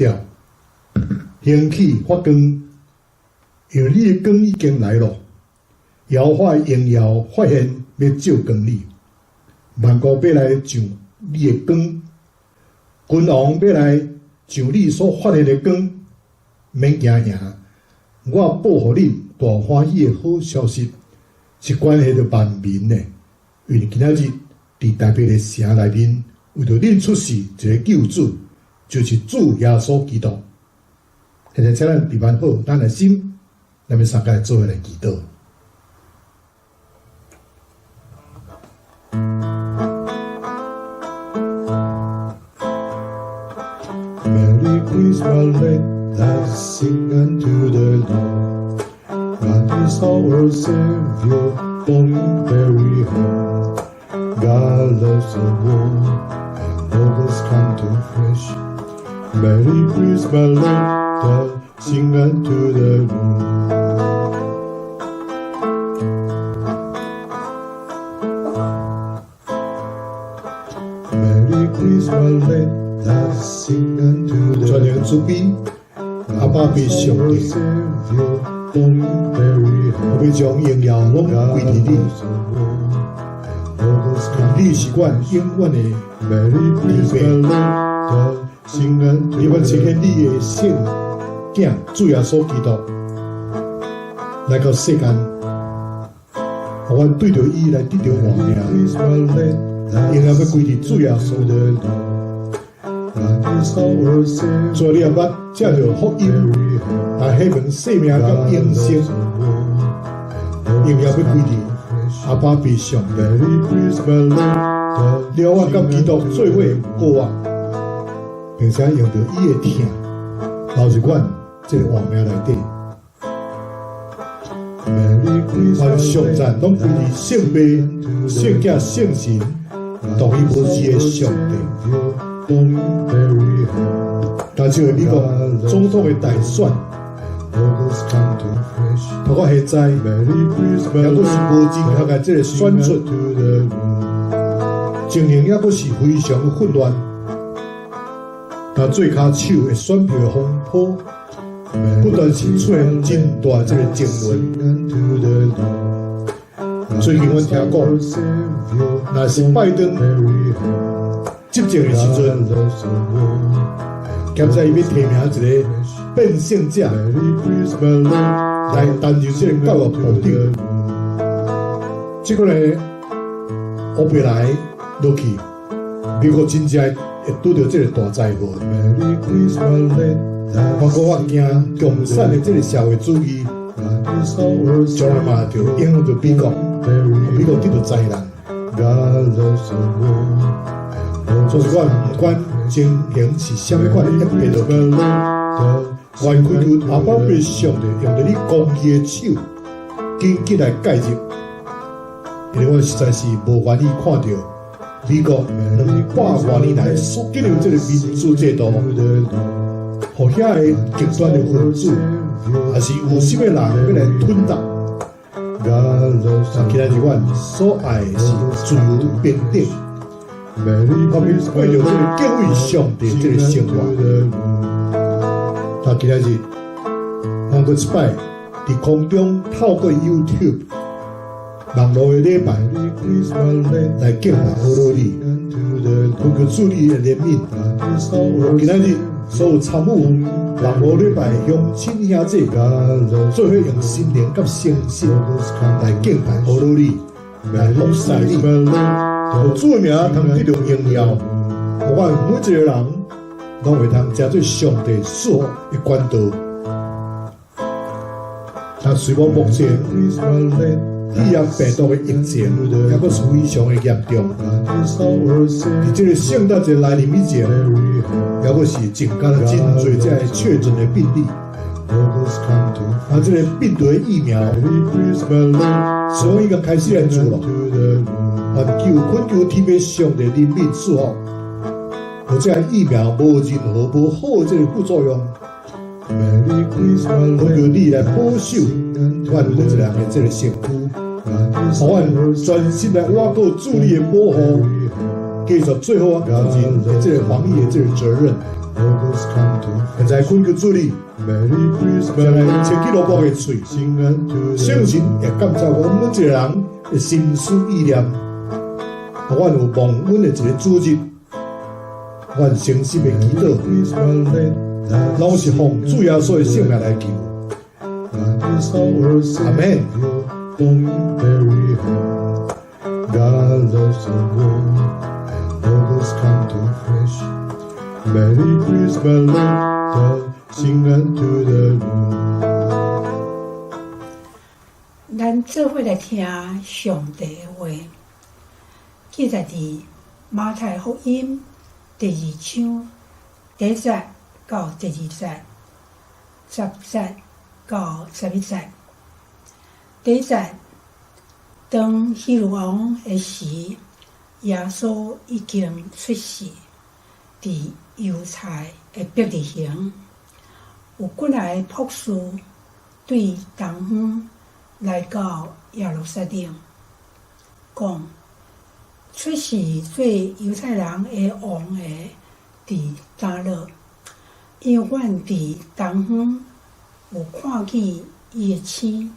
调，兴起发光，因为你的光已经来了，摇化荣耀发现要照光你，万国要来上你的光，君王要来上你所发现的光，免惊吓，我报互恁大欢喜的好消息，是关系着万民的，因为今仔日伫台北的城内面，为着恁出世一个救主，就是主耶稣基督。现在请咱备办好咱的心，咱们三个做伙来祈祷。Merry Christmas, let us sing unto the Lord. God is our Savior, born in Bethlehem. God loves the world, and all has come to flesh. Merry Christmas, let us sing unto the Lord. Merry Christmas, let us sing unto the Lord. 全人主悲，阿爸被上帝，我要将荣耀拢归于你。你是阮永远的预备，你愿呈现你的圣囝主耶稣基督来到世间，互阮对着伊来得到活命，荣耀要归于主耶稣。做你阿捌借着福音来希望生命甲永生，荣耀要归于阿爸被上帝，了我甲基督做伙过活，并且用着伊的疼留入阮这个活命内底。愿上赞拢归于圣父、圣子、圣神，独一无二的上帝。但就美国总统的大选，包括现在，也阁是无正确的这个选出，情形也阁是非常混乱。但最骹手的选票的风波，不断是出现真大这个争论。最近阮听讲，若是拜登执政的时阵，现在伊要提名一个变性者来担任这个教育部长。结果呢，乌白来落去，美国真正会拄到这个大灾祸。包括我惊共产的这个社会主义，将来嘛就影响到美国，美国得到灾难。所以我不管情形是什么款的演变落去，我恳求阿爸被上帝用着你公义的手，紧急来介入，因为我实在是无愿意看到美国200多年来所建立这个民主制度，互遐个极端的分子，也是有心的人要来吞纳。但今仔日阮所爱的是自由平等。我们过着这个敬畏上帝这个生活。但今仔日，我阁一摆伫空中透过 YouTube 网络的礼拜来敬拜俄罗斯，恳求主你的怜悯。今仔日所有参与网络礼拜乡亲兄弟，做伙用心灵甲诚心来敬拜俄罗斯，来服侍你。主的名通得到荣耀，我每一个人拢会通成做上帝赐福的管道。但随我目前伊也病毒的疫情，也阁是非常的严重。伫这个圣诞节来临以前，也阁是增加了真侪这个确诊的病例。这个病毒的疫苗，所以已经开始来做了。恳求天父上帝怜悯赐福，而这疫苗无任何无好这个副作用。恳求你来保守阮每一人的这个身躯，互阮专心来挖过主你的保护，继续做好咱自己的这个防疫的这个责任。现在根据主理，将来切起落国的嘴，相信会感谢我们每一个人的心思意念。我有望阮的一个主日，我诚心的祈祷，拢是奉主耶稣的圣名来求。阿门。God loves the world and nobles come to flesh. Merry Christmas, let us sing unto the Lord. 咱做伙来听上帝的话，记载伫马太福音第2章第1节到第2节，10节到11节。第1节。当希律王的时，耶稣已经出世，伫犹太的伯利恒，有几来博士对东方来到耶路撒冷，讲出世做犹太人的王的伫哪落？因为阮伫东方有看见伊的星。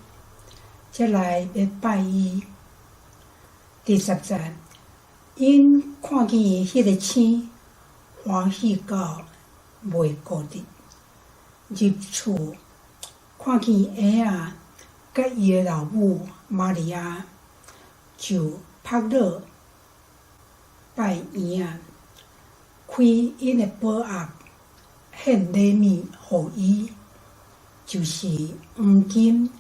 才来要拜伊。第10节，因看见迄个星，欢喜到袂固日。入厝看见婴仔甲伊的老母玛利亚，就拍落拜婴仔，开因的宝盒，献礼物互伊，就是黄金。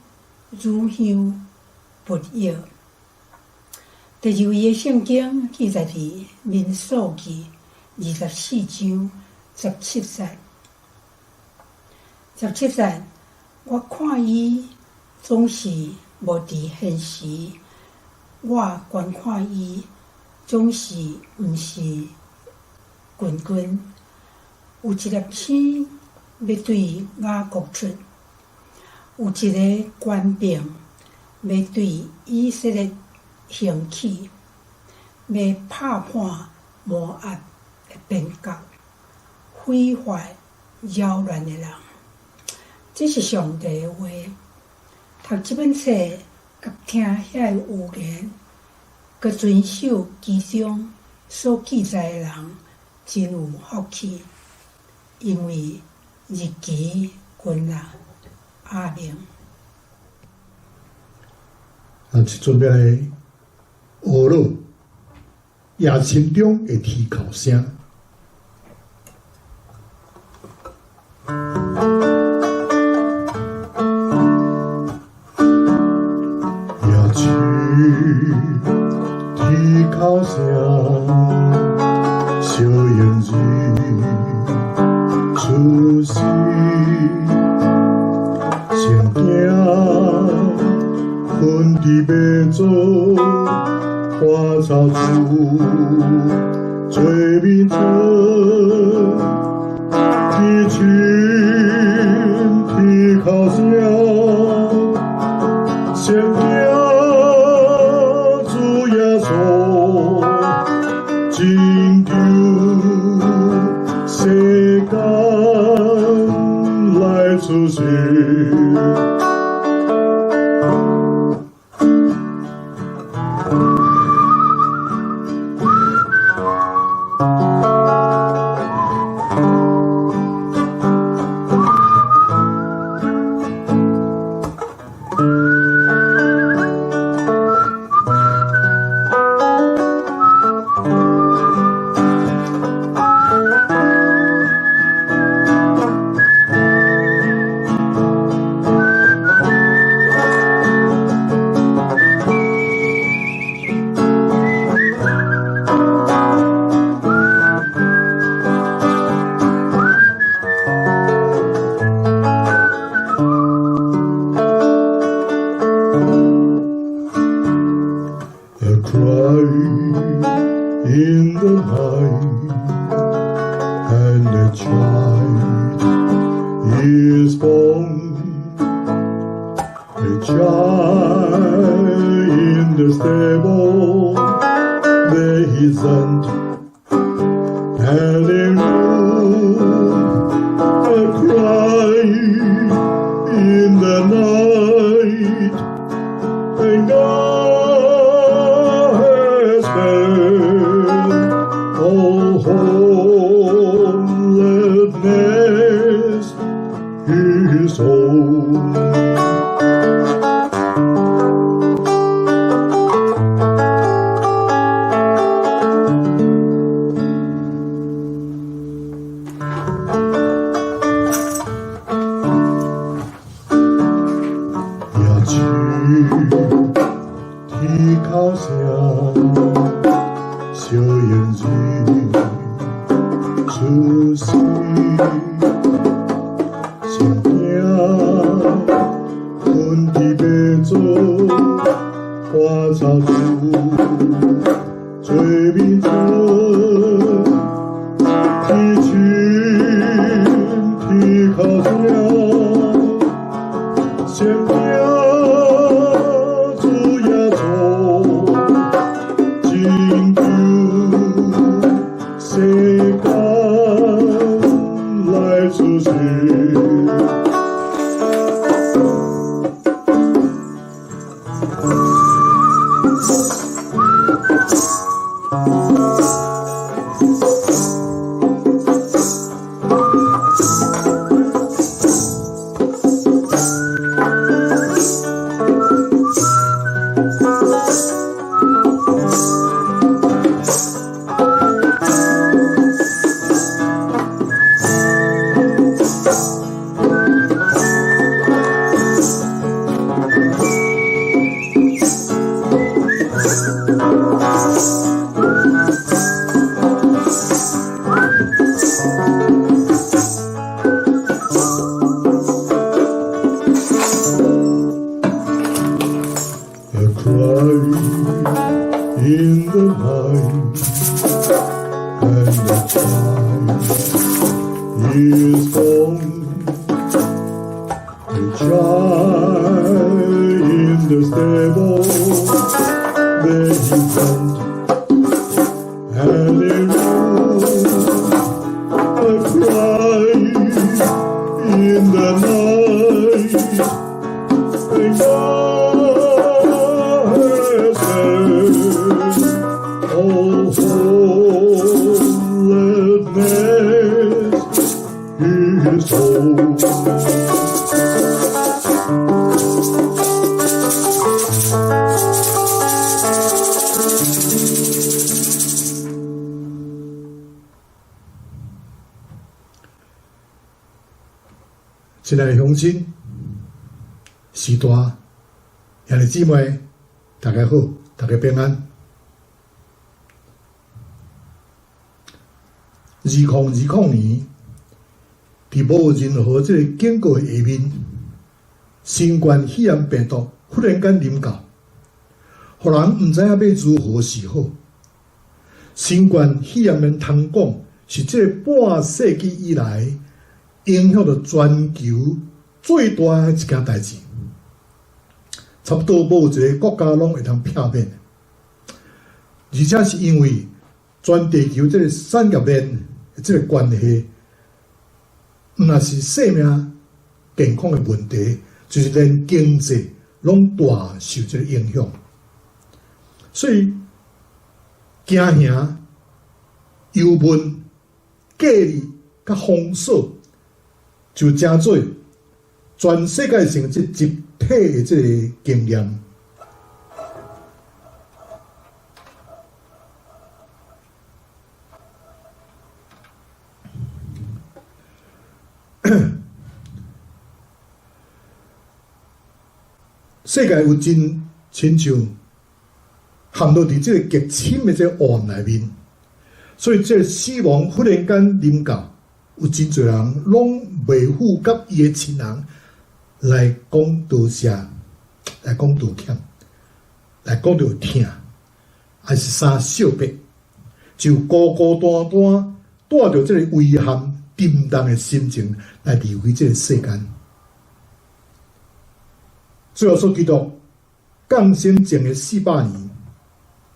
乳香、佛药。第2位的圣经记载伫民数记24章17节。17节，我看伊总是无伫现时，我观看伊总是毋是滚滚。有一粒星要对雅各出。有一个官兵要对以色列兴起，要拍破摩押的边角，毁坏扰乱的人。这是上帝的话。读这本册，甲听遐有言，佮遵守其中所记载的人，真有福气，因为日期近啦。阿明，是准备来学了夜深中的啼哭声。夜深啼哭声，小婴儿出世。先惊分伫要做花草树，做面做啼群啼哭声，先惊主耶稣拯救世间来出世。Hallelujah. And God has heard all holiness His own.亲爱的乡亲、时代、兄弟姊妹，大家好，大家平安。2020年，伫无有任何这个警告的下面，新冠肺炎病毒忽然间临到，互人毋知影要如何是好。新冠肺炎免通讲，是这个半世纪以来影响到全球最大的一件代志，差不多无有一个国家拢会通避免，而且是因为全地球这个产业链这个关系，毋若是生命健康的问题，就是连经济拢大受这个影响，所以惊吓、忧闷、隔离、甲封锁。就成做全世界性这集体的这个经验。世界有真亲像陷落伫这个极深的这个黑暗内面，所以这个死亡忽然间临到。有真侪人拢袂负甲伊的亲人来讲多谢，来讲道歉，来讲着疼，还是三小白，就孤孤单单带着这个遗憾、沉重的心情来离开这个世间。最后所记录，降生前的400年，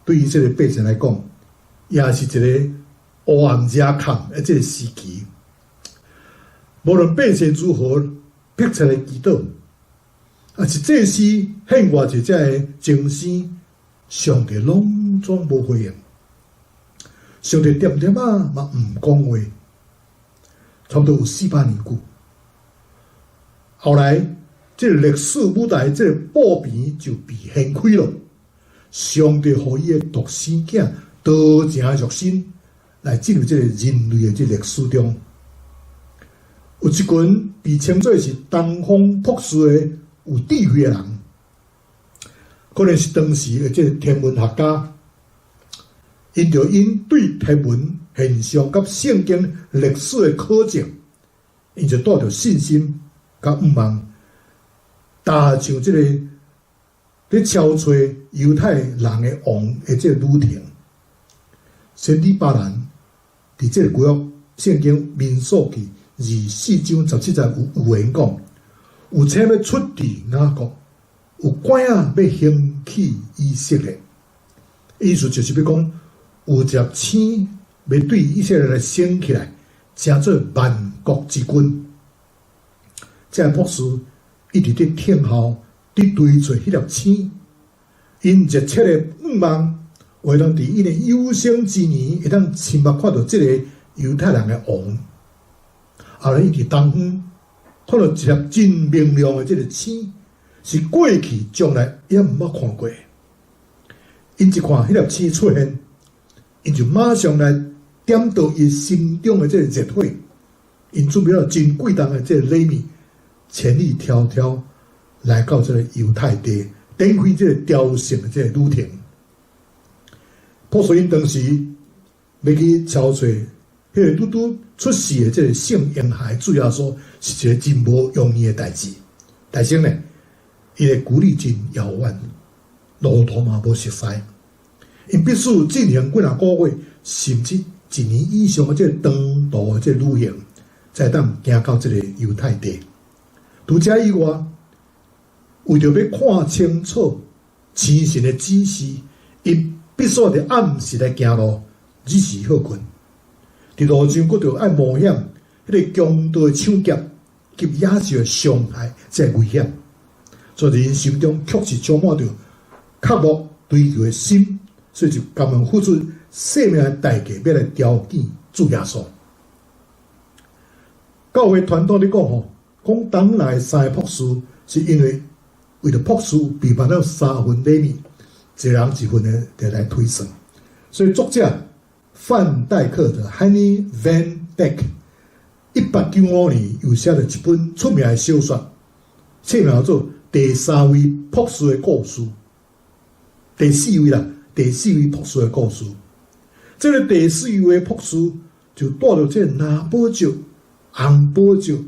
对于这个百姓来讲，也是一个黑暗热空的这个时期。无论百姓如何迫切的祈祷，是祭司献外一只的精神，上帝拢总无回应。上帝点点嘛唔讲话，差不多有400年久。后来，这个历史舞台，这个布片就被掀开了。上帝予伊的独生囝道成肉身，来进入这个人类的这历史中。有一群被称作是东方博士的有智慧的人，可能是当时的这个天文学家。因对天文现象甲圣经历史的考证，因就带着信心甲毋望，踏上这个咧敲吹犹太人的王的这个旅程。先知巴兰伫这个旧约圣经民数记24章17节有言讲，有车要出伫雅各，有拐仔要兴起以色列。意思就是要讲，有一粒星要对以色列来升起来，成做万国之君。这博士一直伫听候，伫追找迄粒星，因热切的盼望，为当伫因的有生之年，会当亲目看到这个犹太人的王。后来伊伫东方看到一粒真明亮的这个星，是过去将来也毋捌看过。因一看迄粒星出现，因就马上来点到伊心中的这个热火，因准备了真贵重的这个礼物，千里迢迢来到这个犹太地，展开这个朝圣的这个旅程。波斯因当时要去敲碎迄个拄拄出世的这个圣婴孩主耶稣，是一个真无容易的代志。但是呢，伊的距离真遥远，路途嘛无熟悉，因必须进行几若个月，甚至1年以上的这个长途的这个旅行，才当行到这个犹太地。除此以外，为着要看清楚天神的指示，因必须伫暗时来行路，日时好困。伫路上，佫着爱冒险，迄个强盗的抢劫及野兽的伤害，这危险。所以因心中确实充满着渴慕追求的心，所以就甘愿付出生命的代价，要来朝见主耶稣。教会传统咧讲吼，讲当来3个博士，是因为为了博士被办了3份礼物，一人1份的来推算。所以作者范戴克的 Henny Van Dyke 1895年又写了一本出名的小说，册名叫做《第3位博士的故事》。第4位博士的故事。这个第4位博士就带着这个蓝宝石、红宝石，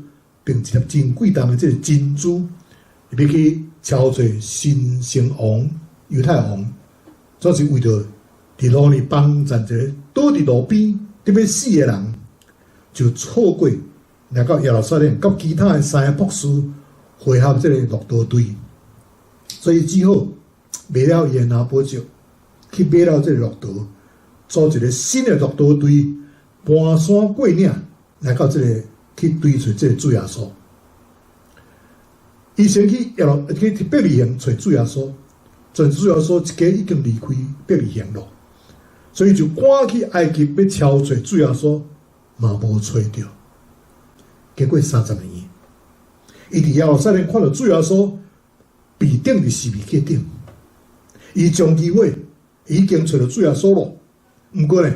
并一粒真贵重的这个珍珠，要去敲做新生王、犹太王，主是为着伫路里帮助一个倒伫路边特别死的人，就错过来到耶路撒冷，甲其他的3个博士会合这个骆驼队，所以只好卖了伊的蓝宝石，去买了这个骆驼，组一个新的骆驼队，搬山过岭，来到这个去追找这个主耶稣。伊先去伯利恒找主耶稣，但主耶稣一家已经离开伯利恒了，所以就赶去埃及要敲找主耶稣，嘛无找到。经过30年，伊伫耶路撒冷看到主耶稣被钉伫石碑顶，伊将机会已经找到主耶稣了。不过呢，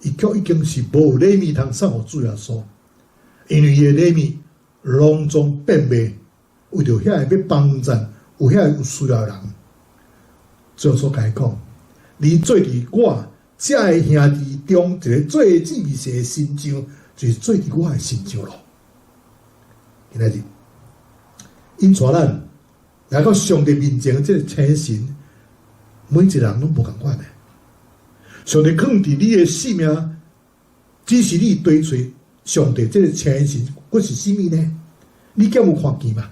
伊却已经是无礼物通送互主耶稣，因为伊的礼物隆重变卖，为着遐个要帮助有遐有需要的人。最后所甲伊讲，你做伫我这个兄弟中一个最至味的新酒，就是做伫我的新酒咯。今仔日，因带咱来到上帝面前的这个请神，每一个人拢无共款的。上帝放伫你的性命，只是你追找上帝这个请神，佫是甚物呢？你敢有看见嘛？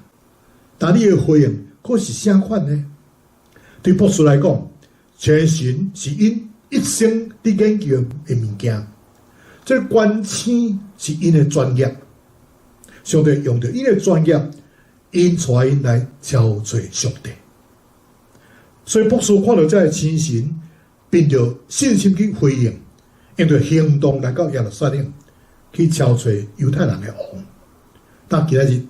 但你的回应佫是啥款呢？对博士来讲，请神是因一生伫研究的物件，这观星是因的专业。上帝用着因的专业，因带因来超找上帝。所以博士看到这个情形，凭着信心去回应，用着行动来到耶路撒冷去超找犹太人的王。但今日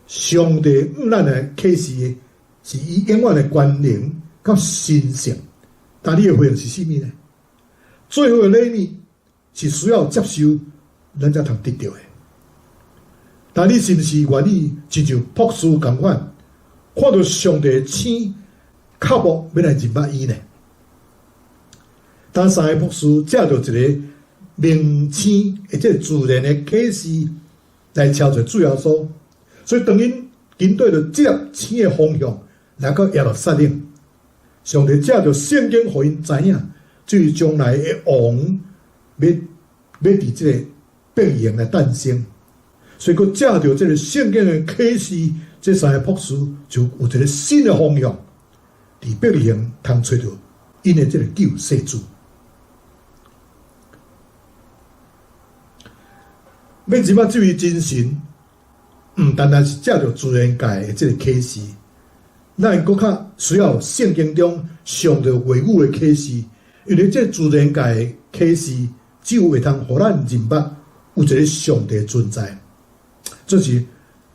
上帝咱的启示是以永远的关联甲神圣，但你的回应是什么呢？最后的礼物是需要接受，咱才通得到的。但你是不是愿意亲像博士同款，看到上帝的星脚步要来入捌伊呢？当三个博士借着一个明星或者自然的启示来超出主要所，所以当因跟对着这粒星的方向来到耶路撒冷，上帝借着圣经互因知影，至于将来的王要伫这个变形来诞生。所以，佮借着这个圣经的启示，这三个博士就有一个新的方向，伫伯利恒通找到因的这个救世主。要入捌这位真神，单单是借着自然界的这个启示，咱佮较需要圣经中上帝话语的启示，因为这自然界的启示只有会通互咱认捌有一个上帝存在。这是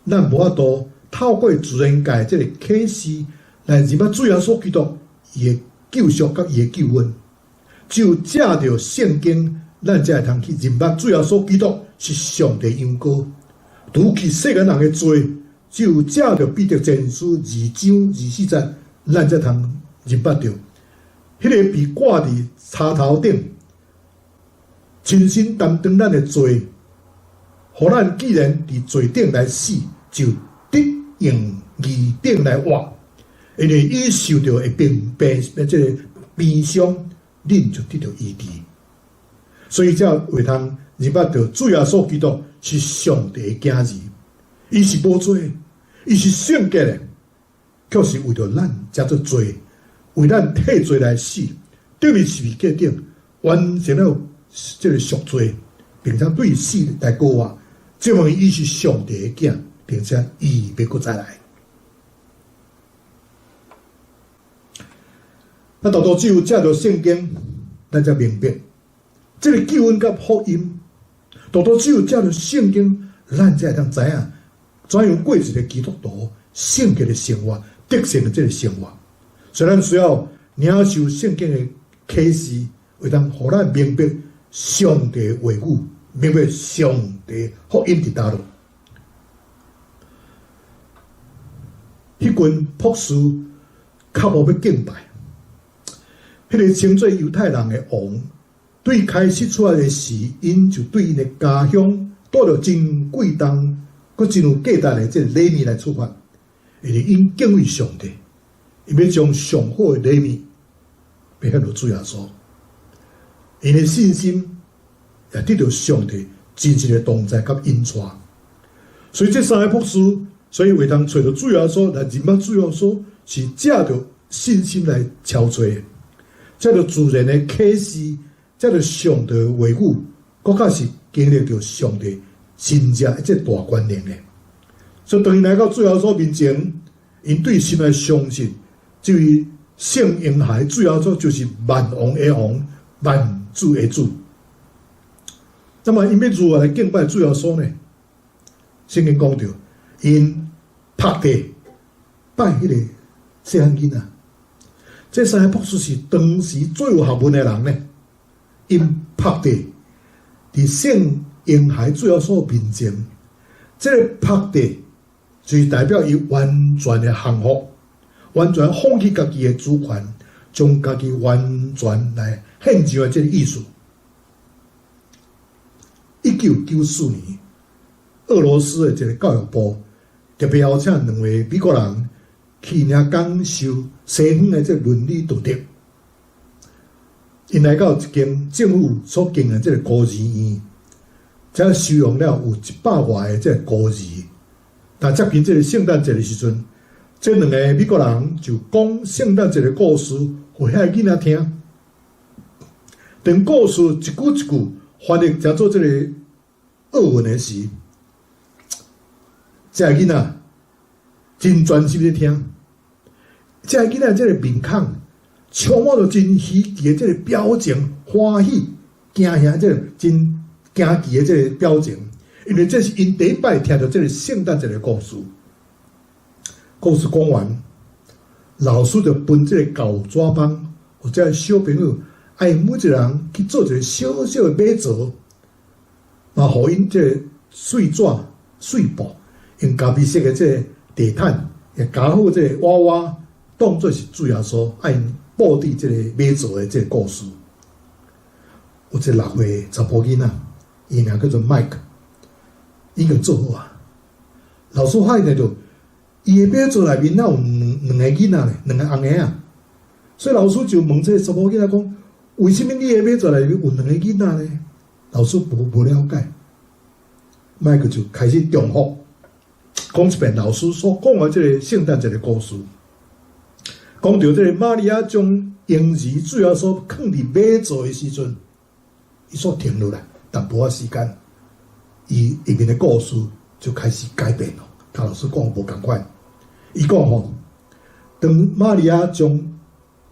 咱无法度透过自然界这个启示来认捌主耶稣基督伊的救赎甲伊的救恩，只有借着圣经，咱才会通去认捌主耶稣基督是上帝羊羔，除去世间人的罪，只有借着彼得前书2章24节，咱才通认捌到迄个被挂伫叉头顶，亲身担当咱的罪。互咱既然伫罪顶来死，就得用义顶来活，因为伊受到的病这个悲伤，恁就得到医治。所以才会通认捌到主耶稣基督是上帝的囝儿，伊是无罪，伊是圣洁的，却是为着咱才做罪，为咱替罪来死，对面是决定完成了这个赎罪，并且对死来过活。证明伊是上帝的囝，并且伊要搁再来。咱大多只有借着圣经，咱才明白这个救恩甲福音。大多只有借着圣经，咱才会通知影怎样过一个基督徒圣洁的生活、得胜的这个生活。所以咱需要领受圣经的启示，会当互咱明白上帝的话语。明白上帝福音伫倒落，迄群博士脚步要敬拜，迄个称作犹太人的王，对开始出来的时，因就对因的家乡带着真贵重、佮真有价值的这个礼物来出发，因为因敬畏上帝，伊要将上好的礼物俾迄落主耶稣，因的信心。也得到上帝真正的同在甲引带，所以这三个博士，所以会当找到主耶稣来认捌主耶稣，是借着信心来超找的，借着自然的启示，借着上帝的话语，更加是经历着上帝真正这大关联的。所以当因来到主耶稣面前，因对心来相信，这位圣婴孩主耶稣就是万王的王，万主的主。那么，因要如何来敬拜主耶稣呢？圣经讲到，因趴地拜迄个细汉囡仔。这三个博士是当时最有学问的人呢。因趴地伫圣婴孩主耶稣面前，这个趴地就是代表伊完全的降服，完全放弃家己的主权，将家己完全来献上的这个意思。1994年，俄罗斯的这个教育部特别邀请2位美国人去领讲授西方的这个伦理道德。因来到一间政府所经营的这个孤儿院，才收容了有100外的这个孤儿。但接近这个圣诞节的时阵，这2个美国人就讲圣诞节的故事给遐囡仔听。等故事一句一句翻译成做这个俄文的时，这囡仔真专心咧听。这囡仔这个面孔充满着真喜气的这个表情，欢喜惊吓这个真惊奇的这个表情，因为这是因第一摆听到这个圣诞节的故事。故事讲完，老师就分这个教纸帮，或者小朋友爱每一个人去做一个小小的马槽，嘛，互因这个碎纸、碎布，用咖啡色的这个地毯，也加好这个娃娃，当作是主耶稣爱布置这个马槽的这个故事。有一个6岁查甫囡仔，伊名叫做 Mike， 已经做好啊。老师发现到，伊的马槽内面哪有两个囡仔咧，2个红个啊。所以老师就问这个查甫囡仔讲：为什么你的马槽内面有2个囡仔呢？老师无了解，麦克就开始重复讲一遍老师所讲的这个圣诞节的故事。讲到这个玛利亚将婴儿主要所放伫马槽的时阵，伊所停落来淡薄仔时间，伊里面的故事就开始改变了。他老师讲无同款，伊讲吼，当玛利亚将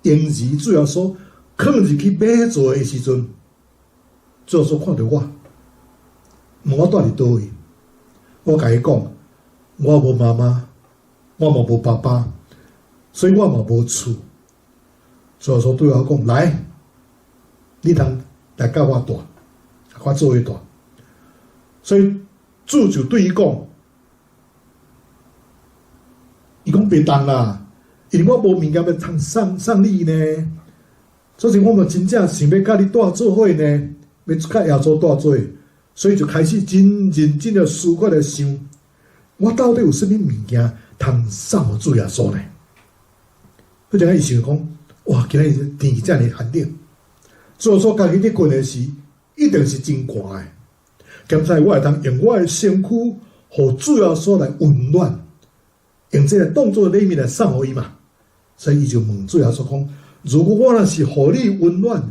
婴儿主要所放入去马槽的时阵，主要所看到我，问我住伫倒位，我甲伊讲，我无妈妈，我嘛无爸爸，所以我嘛无厝。主要所对我讲，来，你通来甲我住，我做伙住。所以主就对伊讲，伊讲别当啦，因为我无物件要通送你呢。所以我嘛真正想要甲你住做伙呢，要甲耶稣住做伙，所以就开始真认真的思考来想，我到底有啥物物件通送互主耶稣呢？迄阵伊想讲，哇，今日天气遮尔寒冷，主耶稣家己咧困的时，一定是真寒的。兼且我会通用我的身躯，互主耶稣来温暖，用这个当作礼物来送互伊嘛。所以伊就问主耶稣讲：如果我若是互你温暖，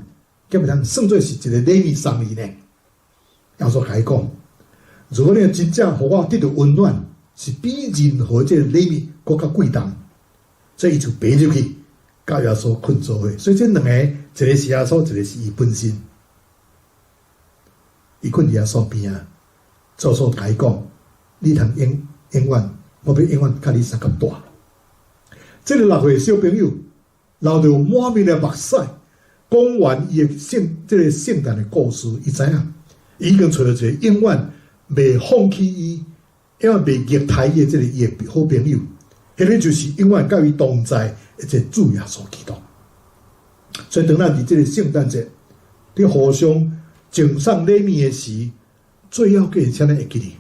敢会通算作是一个礼物送你呢？耶稣甲伊讲：如果你真正互我得到温暖，是比任何这个礼物更加贵重。所以伊就爬入去，甲耶稣困做伙。所以这两个，一个是耶稣，一个是伊本身。伊困伫耶稣边啊，主耶稣甲伊讲：你通永远，我要永远甲你相共住。这个6岁小朋友流着满面的目屎，讲完伊的这个圣诞的故事，伊知影，伊已经找到一个永远未放弃伊，永远未虐待伊的这个伊的好朋友，迄个就是永远甲伊同在的这主耶稣基督。所以当咱伫这个圣诞节，伫互相赠送礼物的时，最要紧啥物会记哩？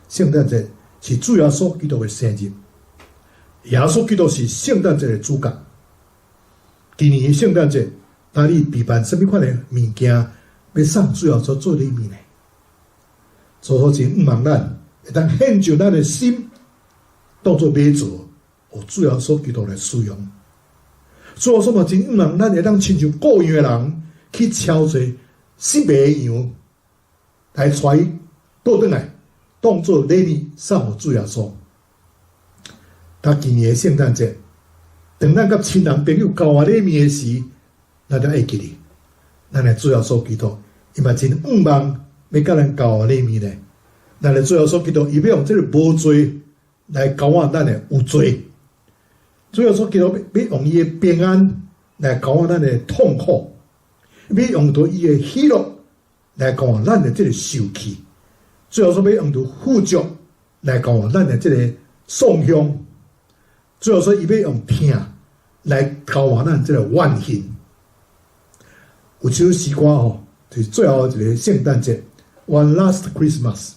圣诞节是主耶稣基督的生日，耶稣基督是圣诞节的主角。今年的圣诞节，那你备办什么款的物件要送主耶稣做礼物呢？所以真毋望咱会当献上咱的心，当作马槽，互主耶稣基督来使用。主耶稣嘛真毋望咱会当亲像各样的人去敲做失败的羊，来带伊倒转来，当作礼物送互主耶稣。他今年的圣诞节，当咱甲亲人朋友交换礼物的时，咱就会记哩，咱的主耶稣基督，伊嘛真毋望要甲咱交换礼物呢。咱的主耶稣基督，伊要用这个无罪来交换咱的有罪。主耶稣基督要用伊的平安来交换咱的痛苦，要用到伊的喜乐来交换咱的这个受气。主耶稣要用到富足来交换咱的这个丧香。主耶稣伊要用听来交换咱这个万幸。有一首诗歌吼，就是最后一个圣诞节 ，One Last Christmas。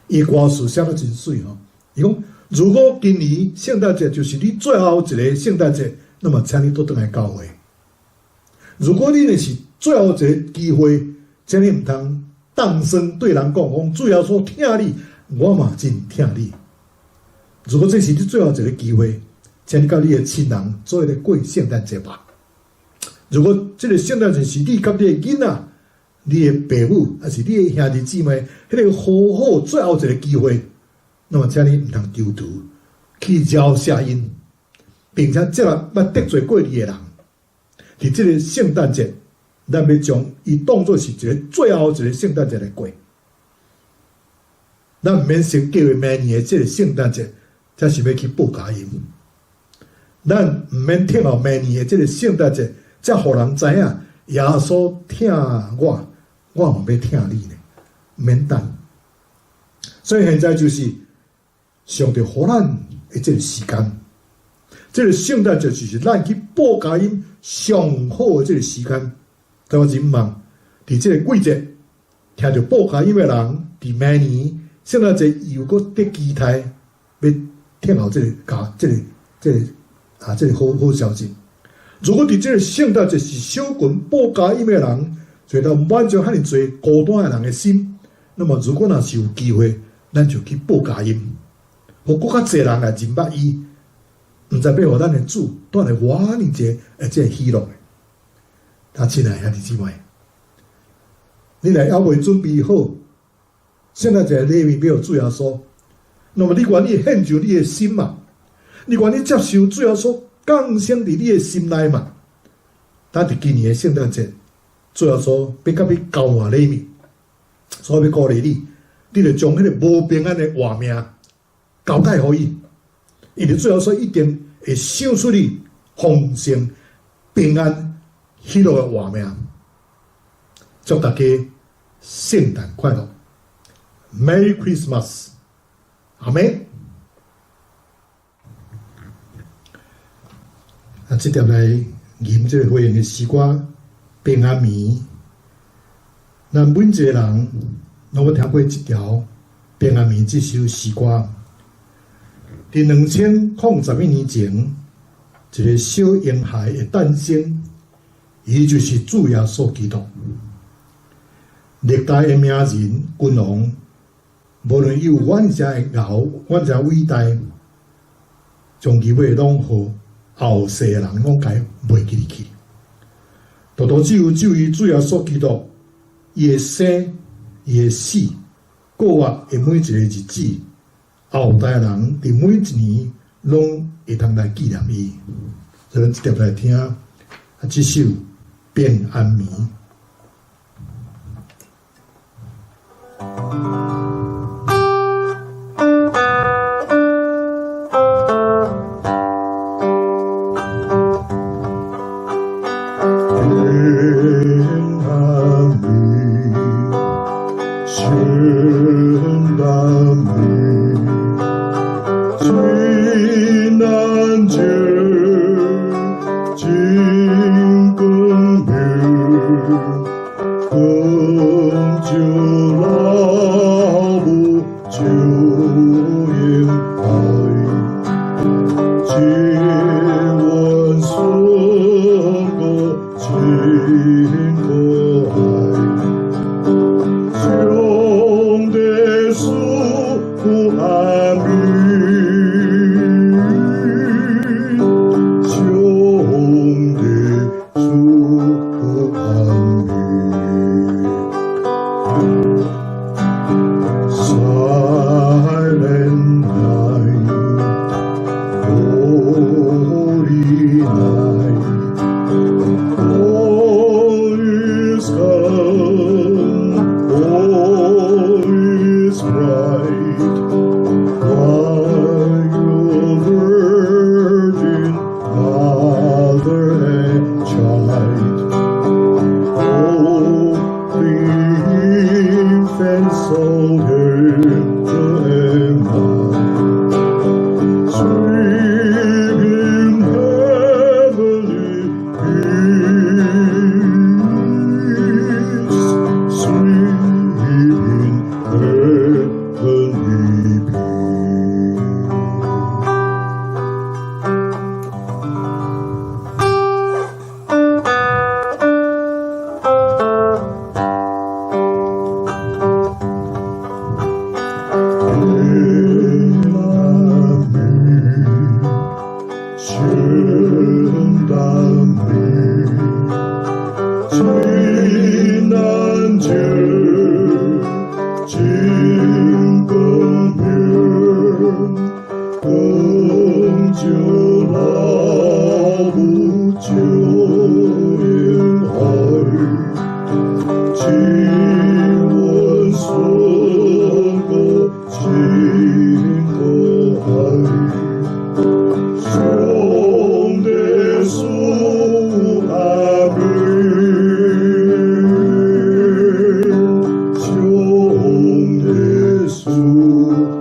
伊歌词写得真水吼，伊讲：如果今年圣诞节就是你最后一个圣诞节，那么请你倒转来教会。如果你是最后一个机会，请你毋通当声对人讲，主耶稣听你，我嘛真听你。如果这是你最后一个机会，请你甲你的亲人做一个过圣诞节吧。如果这个圣诞节是你甲你的囡仔、你的父母，还是你的兄弟姊妹，迄个好好最后一个机会，那么请你唔通丢毒，去饶下因，并且接纳捌得罪过你的人。伫这个圣诞节，咱要将伊当作是一个最后一个圣诞节来过。咱唔免先计划明年的这个圣诞节，才是要去报佳音。咱唔免听候明年的这个圣诞节，才互人知影耶稣疼我，我嘛要疼你呢，免等。所以现在就是上帝互咱的这个时间，这个圣诞节就是咱去报佳音上好的这个时间。在我真望，伫这个季节听着报佳音的人，伫明年圣诞节又搁得期待要听候这个好消息。如果伫这个圣诞节是小群报佳音的人，找到满足遐尼侪孤单的人的心，那么如果若是有机会，咱就去报佳音，互更较侪人来认捌伊，毋知要互咱的主带来偌尼济的这个喜乐。他亲爱兄弟姊妹，你若还未准备好圣诞节礼物要主耶稣，那么你愿意献上你的心嘛？你愿意接受主耶稣降生伫你的心内嘛？咱伫今年的圣诞节，主耶稣要甲你交换礼物，所以要鼓励你，你就将迄个无平安的画面交代互伊，因为主耶稣一定会想出你丰盛、平安、喜乐的画面。祝大家圣诞快乐 ，Merry Christmas， 阿們。这点来吟这个会员的诗歌平安眠。咱每一个人拢有听过一条平安眠这首诗歌。伫2001年前，一个小婴孩的诞生，伊就是主耶稣基督。历代的名人、君王，无论伊有阮遮的牛、阮遮伟大，将其要拢互后世的人拢该袂记去。独独只有伊主耶稣基督，伊的生、伊的死、过活的每一个日子，后代人伫每一年拢会通来纪念伊。所以咱直接来听这首《平安眠》。救恩爱，亲吻所过亲过爱，兄弟属阿门，兄弟属阿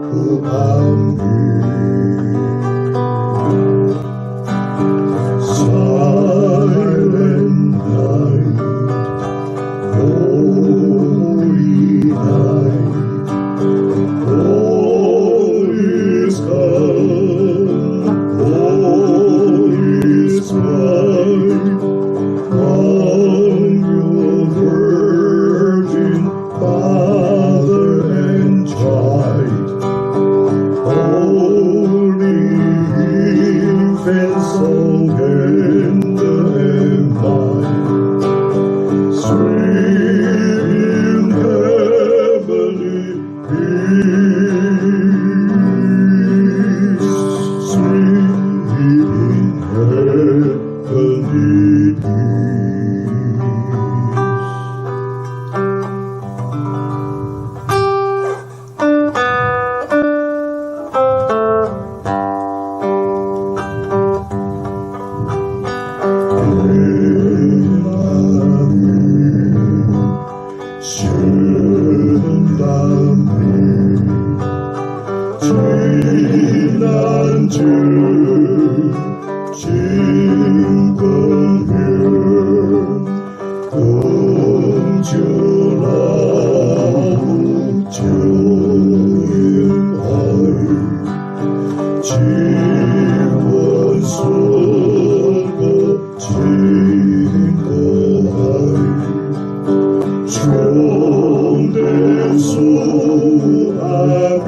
门。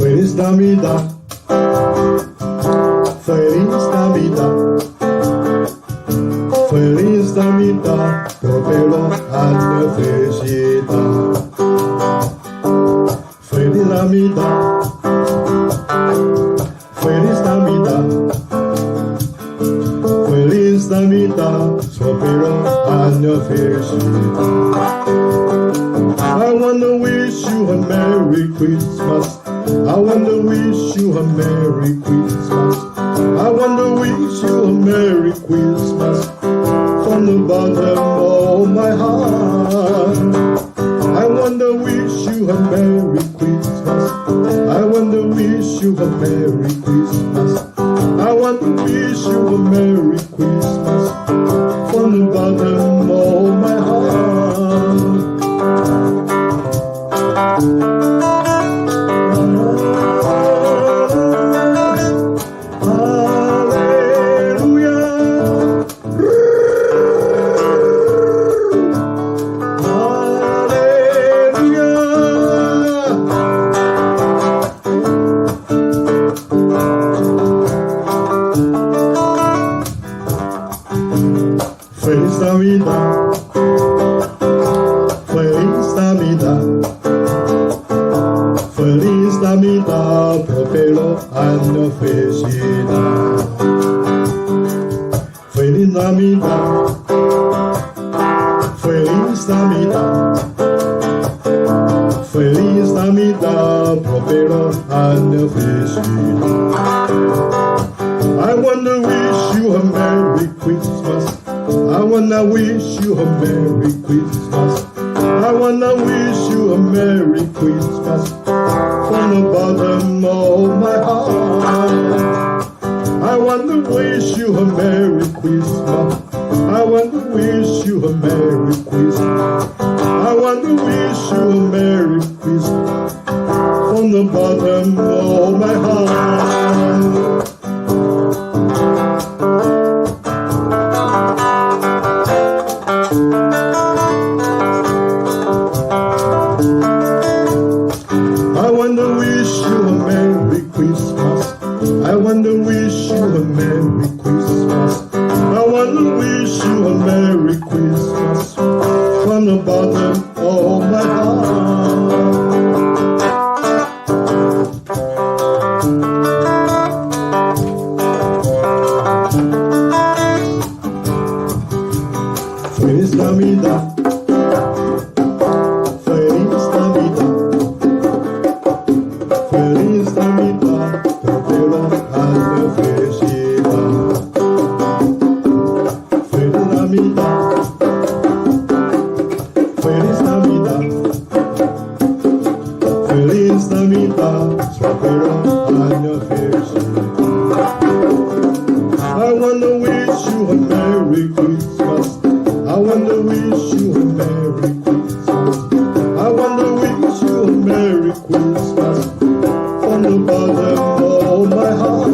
Feliz Navidad, Feliz Navidad, Feliz Navidad, prospero año felicidad. Feliz Navidad, Feliz Navidad, Feliz Navidad, prospero año felicidad. I wanna wish you a Merry Christmas. I want to wish you a Merry Christmas. I want to wish you a Merry Christmas from the bottom of my heart. I want to wish you a Merry Christmas. I want to wish you a Merry Christmas. I want to wish you a Merry Christmas from the bottom of my heart. Feliz Navidad, Feliz Navidad, Feliz Navidad, prospero año felicidad. Feliz Navidad. Navidad, Feliz Navidad, Feliz Navidad, prospero año felicidad. I wanna wish you a Merry Christmas. I wanna wish you a Merry Christmas. I wanna wish you a Merry Christmas from the bottom of my heart. I wanna wish you a Merry Christmas. I wanna wish you a Merry Christmas. I wanna wish you a Merry Christmas from the bottom of my heart. I wanna wish you a Merry Christmas. I wanna wish you a Merry Christmas. I wanna wish you a Merry Christmas from the bottom of my heart. Feliz Navidad, Feliz Navidad, Feliz Navidad, prospero año felicidad. Feliz Navidad, Feliz Navidad, Feliz Navidad, prospero año felicidad. I wanna wish you a Merry Christmas. I wanna wish you a Merry Christmas. I wanna wish you a Merry Christmas from the bottom of my heart.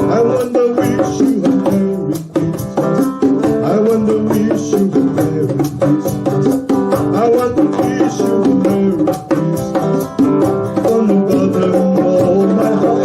I wanna wish you a Merry Christmas. I wanna wish you a Merry Christmas. I wanna wish you a Merry Christmas from the bottom of my heart.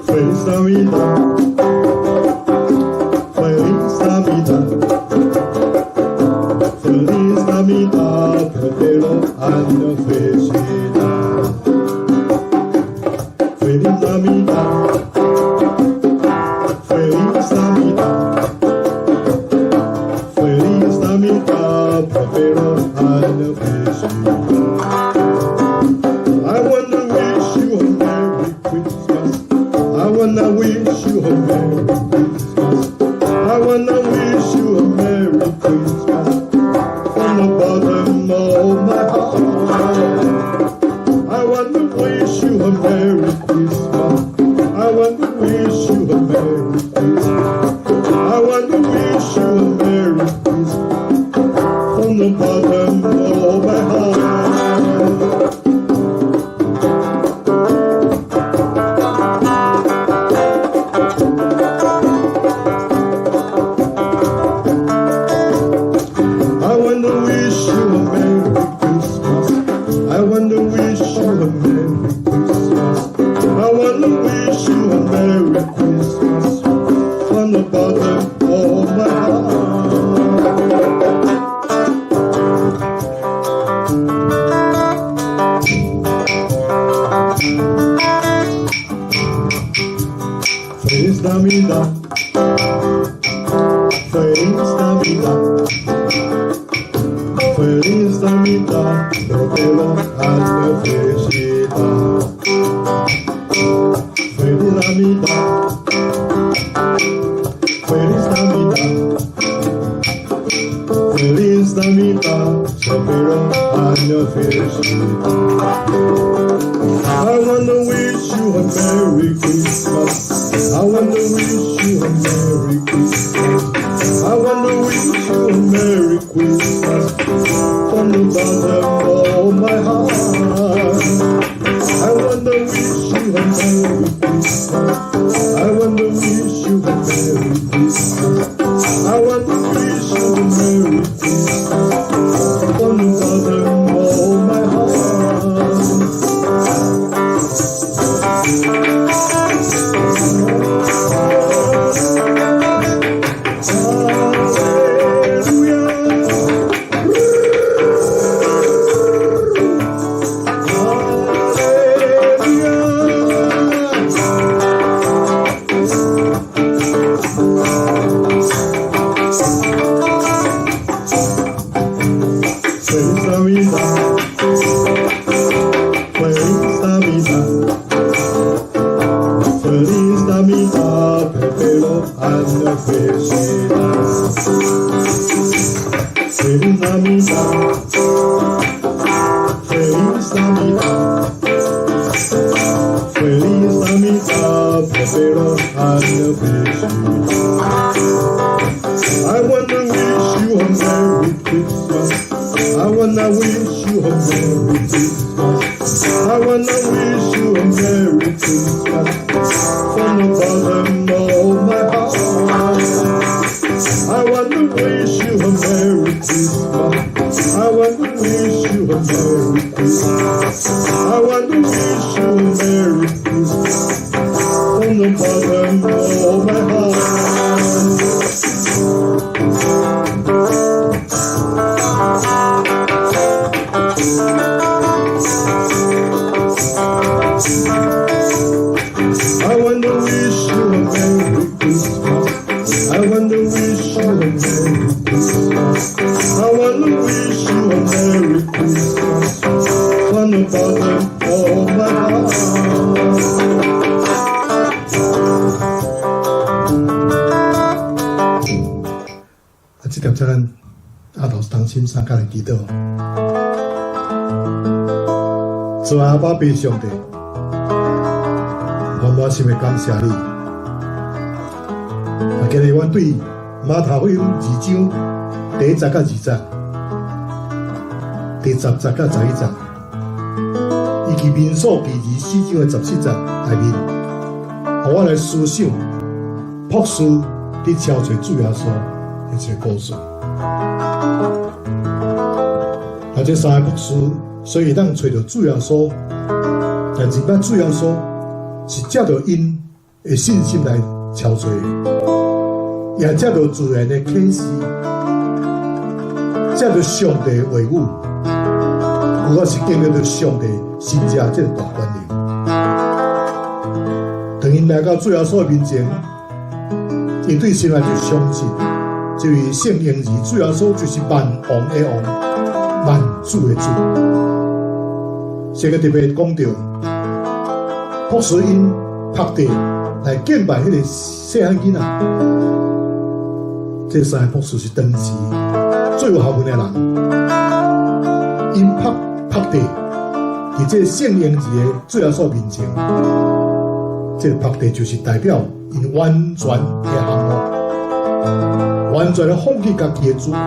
Feliz Navidad, Feliz Navidad, Feliz Navidad, prospero año felicidad. Feliz Navidad, Feliz Navidad, Feliz Navidad, prospero año felicidad. I wanna wish you a Merry Christmas. I wanna wish you a Merry Christmas. I wanna wish you a Merry Christmas from the bottom of my heart. I wanna wish you a Merry Christmas. I wanna wish you a Merry Christmas. I wanna wish you a Merry Christmas from the bottom of my heart. I wanna wish you a Merry Christmas. I wanna wish you a Merry Christmas. I wanna wish you a Merry Christmas from the bottom of my heart. Feliz Navidad, Feliz Navidad, Feliz Navidad, prospero año felicidad. Feliz Navidad, Feliz Navidad, Feliz Navidad, prospero año felicidad. I wanna wish you a Merry Christmas. I wanna wish you a Merry Christmas. I wanna wish you a Merry Christmas from the bottom of my heart. I wanna wish you a Merry Christmas. I wanna wish you a Merry Christmas. I wanna wish you a Merry Christmas Feliz Navidad, Feliz Navidad, prospero año felicidad. I wanna wish you a Merry Christmas. I wanna wish you a Merry Christmas. I wanna wish you a Merry Christmas from the bottom of my heart. I wanna wish you a Merry Christmas. I wanna wish you a Merry Christmas. I wanna wish you a Merry Christmas from the bottom of my heart. I wanna wish you a Merry Christmas. I wanna wish you a Merry Christmas. I wanna wish you a Merry Christmas from the bottom of my heart. 这条咱阿头当心上甲来祈祷。主阿爸父上帝，我满心的感谢你。今日阮对马太福音2章第1节到2节，第10节到11节，以及民數記24章的14節內面，互我來思想博士佇超找主耶穌的一個故事。這3個博士雖然當找到主耶穌，但是捌主耶穌是藉着因的信心來超找的。也藉着自然的啟示，藉着上帝的話語，我是經歷到上帝神者這個大權能。當因來到主耶穌的面前，因對神來就相信，這位聖嬰兒主耶穌就是萬王的王，萬主的主。這個特別講到，博士因拍地來敬拜迄個細漢囡仔。這3個博士是當時最有學問的人，因拍地在這聖嬰兒的主耶穌面前，這個拍地就是代表因完全的降服，完全的放棄家己的主權，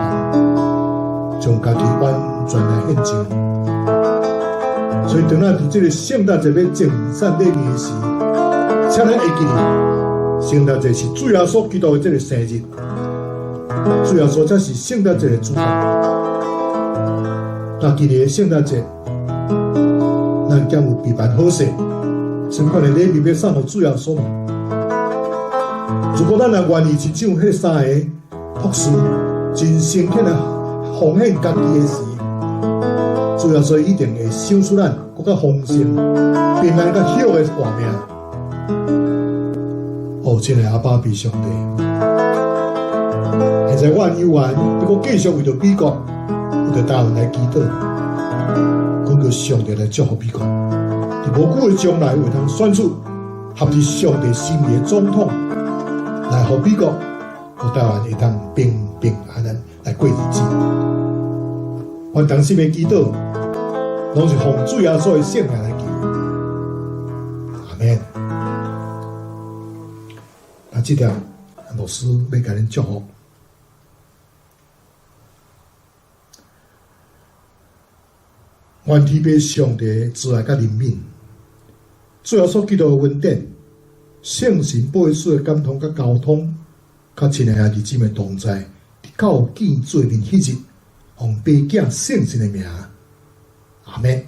將家己完全來獻上。所以當咱在這個聖誕節要淨善禮儀時，請咱會記得聖誕節是主耶穌基督的這個生日。主耶穌才是聖誕節的主角。那今年的聖誕節，咱將有備辦好勢，什麼款的禮物要送給主耶穌嘛？如果咱若願意去像迄3個博士真誠懇的奉獻家己的時，主耶穌一定會賞賜咱更加豐盛、平安甲幸福的活命。哦，親愛阿爸父上帝。現在我很有緣，不過繼續為着美國、為着台灣來祈禱，講叫上帝來祝福美國。在無久的將來，會通選出合乎上帝心意的總統，來互美國、互台灣會通平平安安來過日子。我當時的祈禱，攏是奉主耶穌的聖名來祈。阿們。那這條牧師要給恁祝福。願天父上帝慈愛甲憐憫，主耶穌基督的恩典、聖神保惠師的感通甲交通，甲親愛的弟姊妹同在，到見做面迄日，奉父子聖神的名，阿們。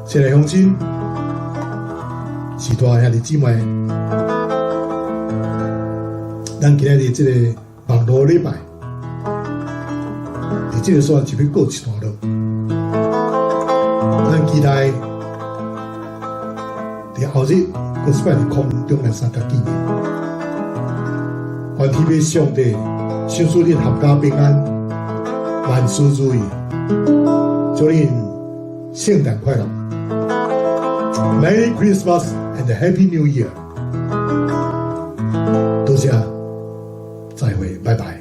親愛的鄉親，是大兄弟姊妹，咱今日的這個網絡禮拜，在這個時候就要過一段落。咱期待在後日，過一擺在空中來相加見面。願天父上帝賞賜恁合家平安，萬事如意，祝恁聖誕快樂 ！Merry Christmas and Happy New Year！谢，再会，拜拜。